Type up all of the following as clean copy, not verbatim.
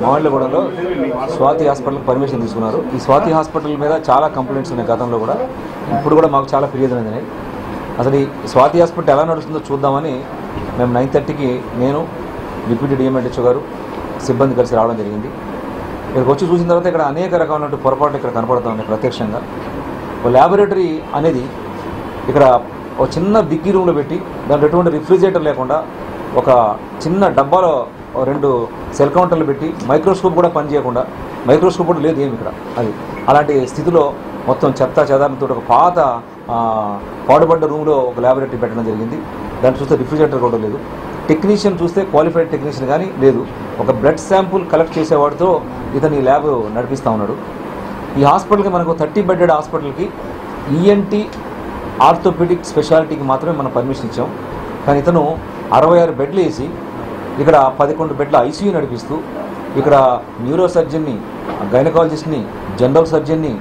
మామిళ్ళగూడెంలో స్వాతి హాస్పిటల్కి పర్మిషన్ తీసుకున్నారు. ఈ స్వాతి హాస్పిటల్ మీద చాలా కంప్లైంట్స్ ఉన్నాయి గతంలో కూడా, ఇప్పుడు కూడా మాకు చాలా ఫిర్యాదులు అందినాయి. అసలు ఈ స్వాతి హాస్పిటల్ ఎలా నడుస్తుందో చూద్దామని మేము 9:30కి నేను డిప్యూటీ డిఎంఎడ్హెచ్ఓ గారు సిబ్బంది కలిసి రావడం జరిగింది. ఇక్కడికి వచ్చి చూసిన తర్వాత ఇక్కడ అనేక రకాలైన పొరపాట్లు ఇక్కడ కనపడుతూ ఉన్నాయి ప్రత్యక్షంగా. ఒక ల్యాబొరేటరీ అనేది ఇక్కడ ఒక చిన్న బిగ్గి రూమ్లో పెట్టి దాంట్లో ఎటువంటి రిఫ్రిజిరేటర్ లేకుండా ఒక చిన్న డబ్బాలో 2 సెల్ కౌంటర్లు పెట్టి మైక్రోస్కోప్ కూడా పనిచేయకుండా, మైక్రోస్కోప్ కూడా లేదు ఏమి ఇక్కడ, అది అలాంటి స్థితిలో మొత్తం చెత్త చెదారంతో ఒక పాత పాడుబడ్డ రూమ్లో ఒక ల్యాబొరేటరీ పెట్టడం జరిగింది. దాన్ని చూస్తే రిఫ్రిజిరేటర్ కూడా లేదు. టెక్నీషియన్ చూస్తే క్వాలిఫైడ్ టెక్నీషియన్ కానీ లేదు. ఒక బ్లడ్ శాంపుల్ కలెక్ట్ చేసేవాడితో ఇతను ఈ ల్యాబ్ నడిపిస్తూ ఉన్నాడు. ఈ హాస్పిటల్కి మనకు 30 బెడెడ్ హాస్పిటల్కి ఈఎన్టీ ఆర్థోపెడిక్ స్పెషాలిటీకి మాత్రమే మనం పర్మిషన్ ఇచ్చాం. కానీ ఇతను 66 బెడ్లు వేసి ఇక్కడ 11 బెడ్ల ఐసీయూ నడిపిస్తూ ఇక్కడ న్యూరో సర్జన్ని, గైనకాలజిస్ట్ని, జనరల్ సర్జన్ని,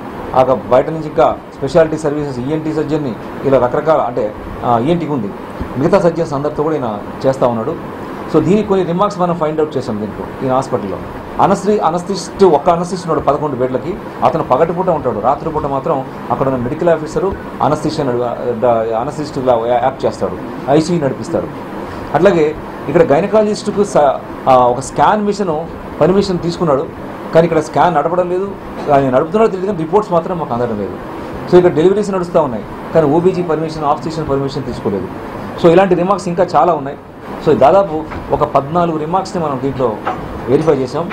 బయట నుంచి ఇంకా స్పెషాలిటీ సర్వీసెస్ ఈఎన్టీ సర్జన్ని, ఇలా రకరకాల అంటే ఈఎన్టీకి ఉంది మిగతా సర్జన్స్ అందరితో కూడా ఈయన చేస్తూ ఉన్నాడు. సో దీనికి కొన్ని రిమార్క్స్ మనం ఫైండ్ అవుట్ చేసాం దీంట్లో. ఈ హాస్పిటల్లో ఒక్క అనస్థిస్ట్ ఉన్నాడు 11 బెడ్లకి. అతను పగటిపూట ఉంటాడు, రాత్రిపూట మాత్రం అక్కడ ఉన్న మెడికల్ ఆఫీసరు అనస్థిస్ట్గా యాక్ట్ చేస్తాడు, ఐసీయూ నడిపిస్తాడు. అట్లాగే ఇక్కడ గైనకాలజిస్టుకు ఒక స్కాన్ మిషన్ పర్మిషన్ తీసుకున్నాడు, కానీ ఇక్కడ స్కాన్ నడపడం లేదు. ఆయన నడుపుతున్నాడో తెలియదు కానీ రిపోర్ట్స్ మాత్రం మాకు అందడం లేదు. సో ఇక్కడ డెలివరీస్ నడుస్తూ ఉన్నాయి, కానీ ఓబీజీ పర్మిషన్, ఆబ్స్టిషన్ పర్మిషన్ తీసుకోలేదు. సో ఇలాంటి రిమార్క్స్ ఇంకా చాలా ఉన్నాయి. సో దాదాపు ఒక 14 రిమార్క్స్ని మనం దీంట్లో వెరిఫై చేసాం.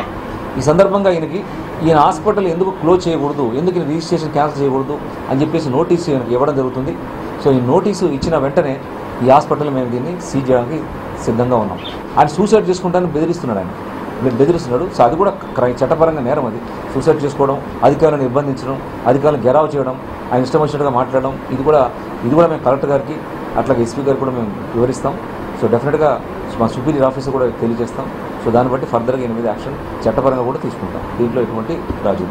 ఈ సందర్భంగా ఈయన హాస్పిటల్ ఎందుకు క్లోజ్ చేయకూడదు, ఎందుకు రిజిస్ట్రేషన్ క్యాన్సిల్ చేయకూడదు అని చెప్పేసి నోటీసు ఇవ్వడం జరుగుతుంది. సో ఈ నోటీసు ఇచ్చిన వెంటనే ఈ హాస్పిటల్ మేము దీన్ని సీజ్ చేయడానికి సిద్ధంగా ఉన్నాం. ఆయన సూసైడ్ చేసుకుంటానని బెదిరిస్తున్నాడు. సో అది కూడా చట్టపరంగా నేరం. అది సూసైడ్ చేసుకోవడం, అధికారులను ఇబ్బందించడం, అధికారులను గెరావ్ చేయడం, ఆయన ఇష్టం వచ్చినట్టుగా మాట్లాడడం, ఇది కూడా మేము కలెక్టర్ గారికి అట్లాగే ఎస్పీ గారికి కూడా మేము వివరిస్తాం. సో డెఫినెట్గా మా సుపీరియర్ ఆఫీసర్ కూడా తెలియజేస్తాం. సో దాన్ని బట్టి ఫర్దర్గా 8 యాక్షన్ చట్టపరంగా కూడా తీసుకుంటాం. దీంట్లో ఎటువంటి రాజీ.